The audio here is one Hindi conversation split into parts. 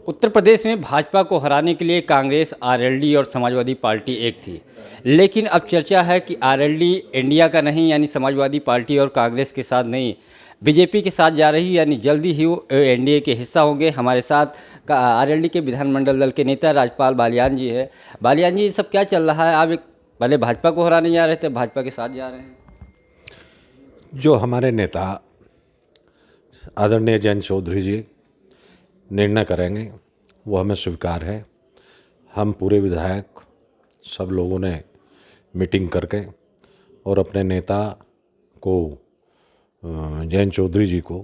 उत्तर प्रदेश में भाजपा को हराने के लिए कांग्रेस, आरएलडी और समाजवादी पार्टी एक थी। लेकिन अब चर्चा है कि आरएलडी इंडिया का नहीं, यानी समाजवादी पार्टी और कांग्रेस के साथ नहीं, बीजेपी के साथ जा रही, यानी जल्दी ही वो एनडीए के हिस्सा होंगे। हमारे साथ आरएलडी के विधानमंडल दल के नेता राजपाल बालियान जी है। बालियान जी, ये सब क्या चल रहा है? आप एक पहले भाजपा को हराने जा रहे थे, भाजपा के साथ जा रहे हैं। जो हमारे नेता आदरणीय जयंत चौधरी जी निर्णय करेंगे वो हमें स्वीकार है। हम पूरे विधायक सब लोगों ने मीटिंग करके और अपने नेता को जयंत चौधरी जी को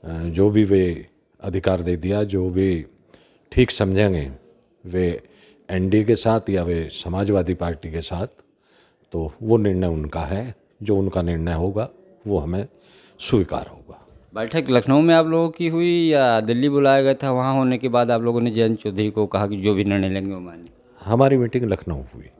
जो भी वे अधिकार दे दिया, जो भी ठीक समझेंगे वे एनडीए के साथ या वे समाजवादी पार्टी के साथ, तो वो निर्णय उनका है। जो उनका निर्णय होगा वो हमें स्वीकार होगा। बैठक लखनऊ में आप लोगों की हुई या दिल्ली बुलाया गया था? वहाँ होने के बाद आप लोगों ने जयंत चौधरी को कहा कि जो भी निर्णय लेंगे वो मानिए? हमारी मीटिंग लखनऊ हुई।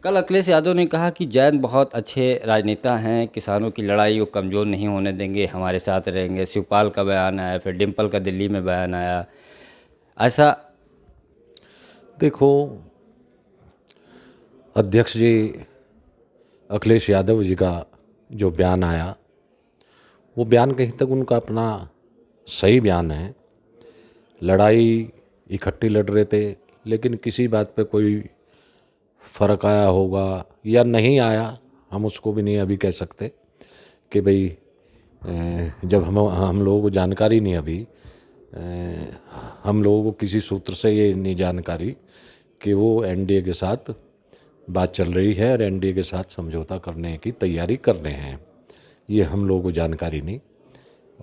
कल अखिलेश यादव ने कहा कि जयंत बहुत अच्छे राजनेता हैं, किसानों की लड़ाई वो कमज़ोर नहीं होने देंगे, हमारे साथ रहेंगे। शिवपाल का बयान आया, फिर डिम्पल का दिल्ली में बयान आया। ऐसा देखो, अध्यक्ष जी अखिलेश यादव जी का जो बयान आया, वो बयान कहीं तक उनका अपना सही बयान है। लड़ाई इकट्ठी लड़ रहे थे, लेकिन किसी बात पे कोई फ़र्क आया होगा या नहीं आया, हम उसको भी नहीं अभी कह सकते कि भाई जब हम लोगों को जानकारी नहीं अभी, हम लोगों को किसी सूत्र से ये नहीं जानकारी कि वो एनडीए के साथ बात चल रही है और एनडीए के साथ समझौता करने की तैयारी कर रहे हैं, ये हम लोगों को जानकारी नहीं।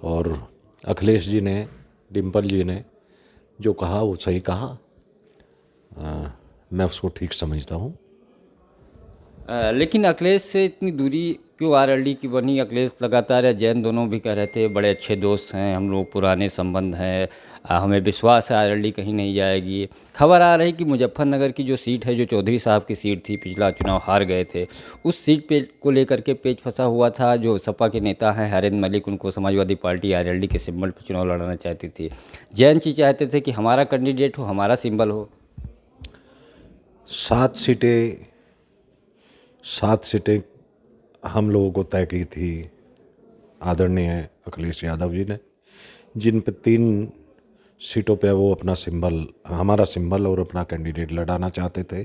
और अखिलेश जी ने, डिम्पल जी ने जो कहा वो सही कहा, मैं उसको ठीक समझता हूँ। लेकिन अखिलेश से इतनी दूरी क्यों आरएलडी की बनी? अखिलेश लगातार या जैन दोनों भी कह रहे थे बड़े अच्छे दोस्त हैं, हम लोग पुराने संबंध हैं, हमें विश्वास है आरएलडी कहीं नहीं जाएगी। खबर आ रही कि मुजफ्फरनगर की जो सीट है, जो चौधरी साहब की सीट थी, पिछला चुनाव हार गए थे, उस सीट पे को लेकर के पेच फंसा हुआ था। जो सपा के नेता हैं हरेंद्र मलिक, उनको समाजवादी पार्टी आरएलडी के सिंबल पर चुनाव लड़ाना चाहती थी। जैन जी चाहते थे कि हमारा कैंडिडेट हो, हमारा सिंबल हो। 7 सीटें हम लोगों को तय की थी आदरणीय अखिलेश यादव जी ने, जिन पे 3 सीटों पे वो अपना सिंबल, हमारा सिंबल और अपना कैंडिडेट लड़ाना चाहते थे।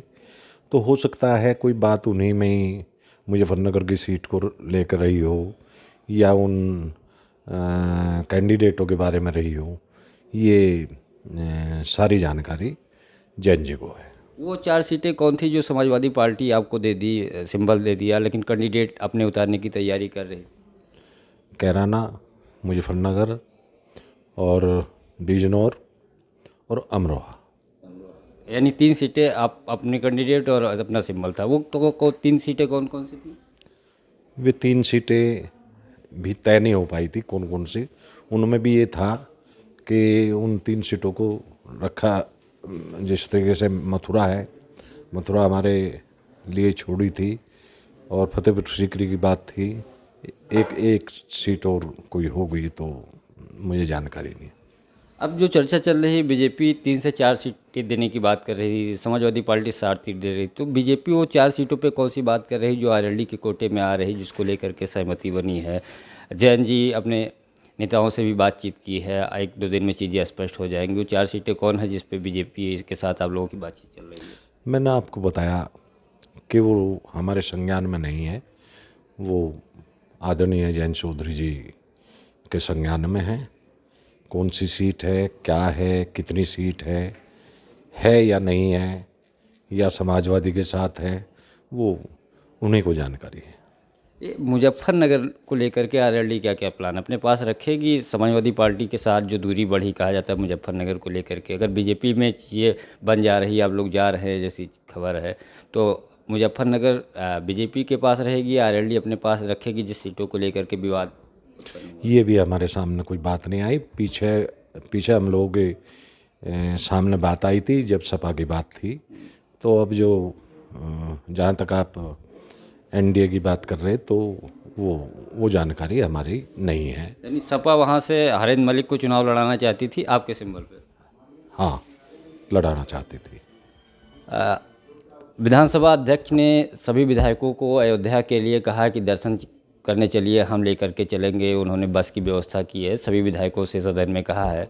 तो हो सकता है कोई बात उन्हीं में ही मुजफ्फरनगर की सीट को लेकर रही हो या उन कैंडिडेटों के बारे में रही हो, ये सारी जानकारी जैन जी को है। वो 4 सीटें कौन थी जो समाजवादी पार्टी आपको दे दी, सिंबल दे दिया, लेकिन कैंडिडेट अपने उतारने की तैयारी कर रही? कैराना, मुजफ्फरनगर और बिजनौर और अमरोहा। यानी 3 सीटें आप अपने कैंडिडेट और अपना सिंबल था। वो तो 3 सीटें कौन कौन सी थी? वे 3 सीटें भी तय नहीं हो पाई थी कौन कौन सी। उनमें भी ये था कि उन 3 सीटों को रखा, जिस तरीके से मथुरा है, मथुरा हमारे लिए छोड़ी थी और फतेहपुर सीकरी की बात थी, एक सीट और कोई हो गई तो मुझे जानकारी नहीं। अब जो चर्चा चल रही है, बीजेपी 3 से 4 सीटें देने की बात कर रही है, समाजवादी पार्टी 60 सीट दे रही, तो बीजेपी वो 4 सीटों पे कौन सी बात कर रही जो आरएलडी के कोटे में आ रही, जिसको लेकर के सहमति बनी है? जैन जी अपने नेताओं से भी बातचीत की है, 1-2 दिन में चीज़ें स्पष्ट हो जाएंगी। वो 4 सीटें कौन है जिस पे बीजेपी के साथ आप लोगों की बातचीत चल रही है? मैंने आपको बताया कि वो हमारे संज्ञान में नहीं है, वो आदरणीय जयंत चौधरी जी के संज्ञान में है। कौन सी सीट है, क्या है, कितनी सीट है या नहीं है, या समाजवादी के साथ है, वो उन्हीं को जानकारी है। ये मुजफ्फरनगर को लेकर के आरएलडी क्या क्या प्लान अपने पास रखेगी? समाजवादी पार्टी के साथ जो दूरी बढ़ी कहा जाता है मुजफ्फरनगर को लेकर के, अगर बीजेपी में ये बन जा रही, आप लोग जा रहे हैं जैसी खबर है, तो मुजफ्फरनगर बीजेपी के पास रहेगी, आरएलडी अपने पास रखेगी जिस सीटों को लेकर के विवाद? ये भी हमारे सामने कोई बात नहीं आई। पीछे हम लोगों के सामने बात आई थी जब सपा की बात थी। तो अब जो जहाँ तक आप एनडीए की बात कर रहे, तो वो जानकारी हमारी नहीं है। यानी सपा वहाँ से हरेंद्र मलिक को चुनाव लड़ाना चाहती थी आपके सिंबल पे? हाँ, लड़ाना चाहती थी। विधानसभा अध्यक्ष ने सभी विधायकों को अयोध्या के लिए कहा कि दर्शन करने चलिए, हम लेकर के चलेंगे। उन्होंने बस की व्यवस्था की है, सभी विधायकों से सदन में कहा है।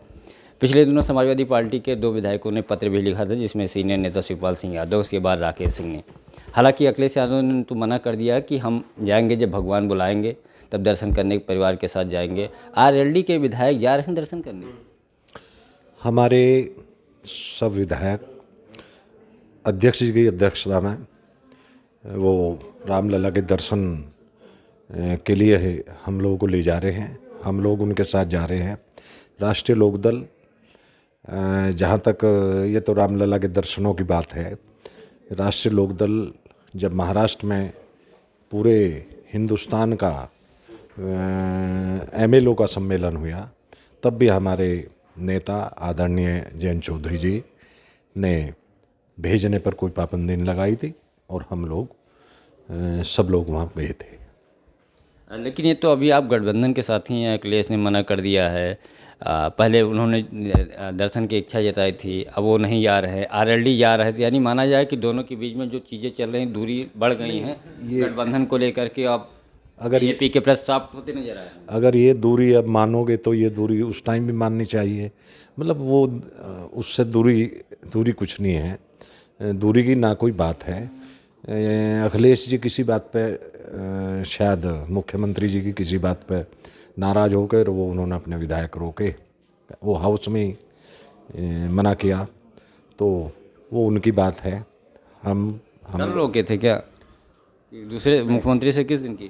पिछले दिनों समाजवादी पार्टी के 2 विधायकों ने पत्र भी लिखा था, जिसमें सीनियर नेता शिवपाल सिंह यादव, उसके बाद राकेश सिंह ने। हालांकि अखिलेश यादव ने तो मना कर दिया कि हम जाएंगे जब भगवान बुलाएंगे, तब दर्शन करने के परिवार के साथ जाएंगे। आरएलडी के विधायक जा रहे हैं दर्शन करने? हमारे सब विधायक अध्यक्ष जी की अध्यक्षता में वो रामलला के दर्शन के लिए हम लोगों को ले जा रहे हैं, हम लोग उनके साथ जा रहे हैं। राष्ट्रीय लोकदल, जहाँ तक ये तो रामलला के दर्शनों की बात है, राष्ट्रीय लोकदल जब महाराष्ट्र में पूरे हिंदुस्तान का एमएलओ का सम्मेलन हुआ, तब भी हमारे नेता आदरणीय जयंत चौधरी जी ने भेजने पर कोई पाबंदी नहीं लगाई थी और हम लोग सब लोग वहाँ गए थे। लेकिन ये तो अभी आप गठबंधन के साथ ही हैं, अखिलेश ने मना कर दिया है। पहले उन्होंने दर्शन की इच्छा जताई थी, अब वो नहीं जा रहे हैं, आरएलडी जा रहे थे। यानी माना जाए कि दोनों के बीच में जो चीज़ें चल रही हैं, दूरी बढ़ गई हैं गठबंधन को लेकर के। आप अगर बीजेपी के प्रति साफ होते नजर आए हैं। अगर ये दूरी अब मानोगे तो ये दूरी उस टाइम भी माननी चाहिए। मतलब वो उससे दूरी कुछ नहीं है, दूरी की ना कोई बात है। अखिलेश जी किसी बात पे शायद मुख्यमंत्री जी की किसी बात पे नाराज़ होकर वो उन्होंने अपने विधायक रोके, वो हाउस में ही मना किया, तो वो उनकी बात है। हम कल रोके थे क्या? दूसरे मुख्यमंत्री से किस दिन की?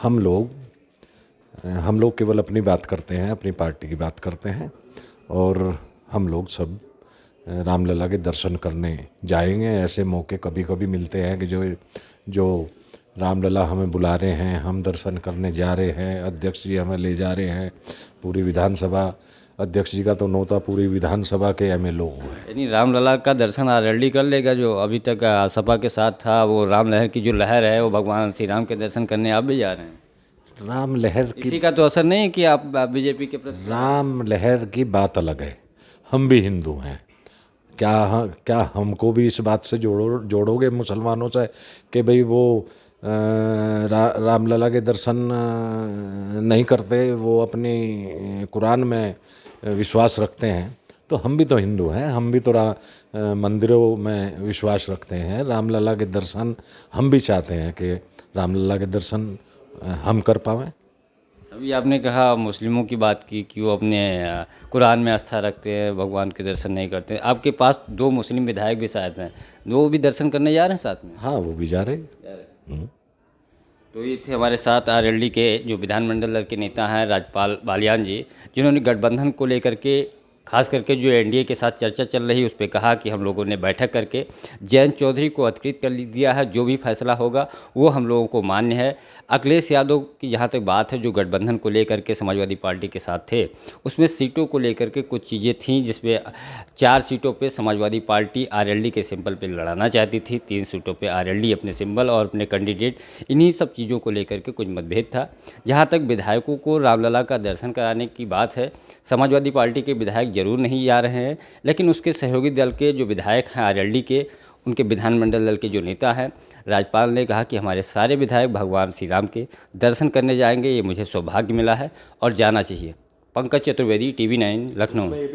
हम लोग केवल अपनी बात करते हैं, अपनी पार्टी की बात करते हैं और हम लोग सब रामलला के दर्शन करने जाएंगे। ऐसे मौके कभी कभी मिलते हैं कि जो रामलला हमें बुला रहे हैं, हम दर्शन करने जा रहे हैं, अध्यक्ष जी हमें ले जा रहे हैं। पूरी विधानसभा, अध्यक्ष जी का तो नौता पूरी विधानसभा के एमएलओ है। यानी रामलला का दर्शन आरएलडी कर लेगा? जो अभी तक सपा के साथ था, वो राम लहर की जो लहर है, वो भगवान श्री राम के दर्शन करने आप भी जा रहे हैं? राम लहर की इसी का तो असर नहीं है कि आप बीजेपी के प्रति? राम लहर की बात अलग है, हम भी हिंदू हैं। क्या हमको भी इस बात से जोड़ोगे मुसलमानों से कि भाई वो रामलला के दर्शन नहीं करते, वो अपनी कुरान में विश्वास रखते हैं? तो हम भी तो हिंदू हैं, हम भी तो मंदिरों में विश्वास रखते हैं। रामलला के दर्शन हम भी चाहते हैं कि रामलला के दर्शन हम कर पावें। अभी आपने कहा मुस्लिमों की बात की कि वो अपने कुरान में आस्था रखते हैं, भगवान के दर्शन नहीं करते। आपके पास 2 मुस्लिम विधायक भी शायद हैं, वो भी दर्शन करने जा रहे हैं साथ में? हाँ, वो भी जा रहे हैं। तो ये थे हमारे साथ आरएलडी के जो विधानमंडल दल के नेता हैं राजपाल बालियान जी, जिन्होंने गठबंधन को लेकर के खास करके जो एनडीए के साथ चर्चा चल रही है उस पर कहा कि हम लोगों ने बैठक करके जयंत चौधरी को अधिकृत कर दिया है, जो भी फैसला होगा वो हम लोगों को मान्य है। अखिलेश यादव की जहाँ तक बात है, जो गठबंधन को लेकर के समाजवादी पार्टी के साथ थे, उसमें सीटों को लेकर के कुछ चीज़ें थीं, जिसमें 4 सीटों पे समाजवादी पार्टी आरएलडी के सिंबल पे लड़ाना चाहती थी, 3 सीटों पे आरएलडी अपने सिंबल और अपने कैंडिडेट, इन्हीं सब चीज़ों को लेकर के कुछ मतभेद था। जहाँ तक विधायकों को रामलला का दर्शन कराने की बात है, समाजवादी पार्टी के विधायक जरूर नहीं जा रहे हैं, लेकिन उसके सहयोगी दल के जो विधायक हैं आरएलडी के, उनके विधानमंडल दल के जो नेता हैं, राज्यपाल ने कहा कि हमारे सारे विधायक भगवान श्री राम के दर्शन करने जाएंगे, ये मुझे सौभाग्य मिला है और जाना चाहिए। पंकज चतुर्वेदी, TV9, लखनऊ।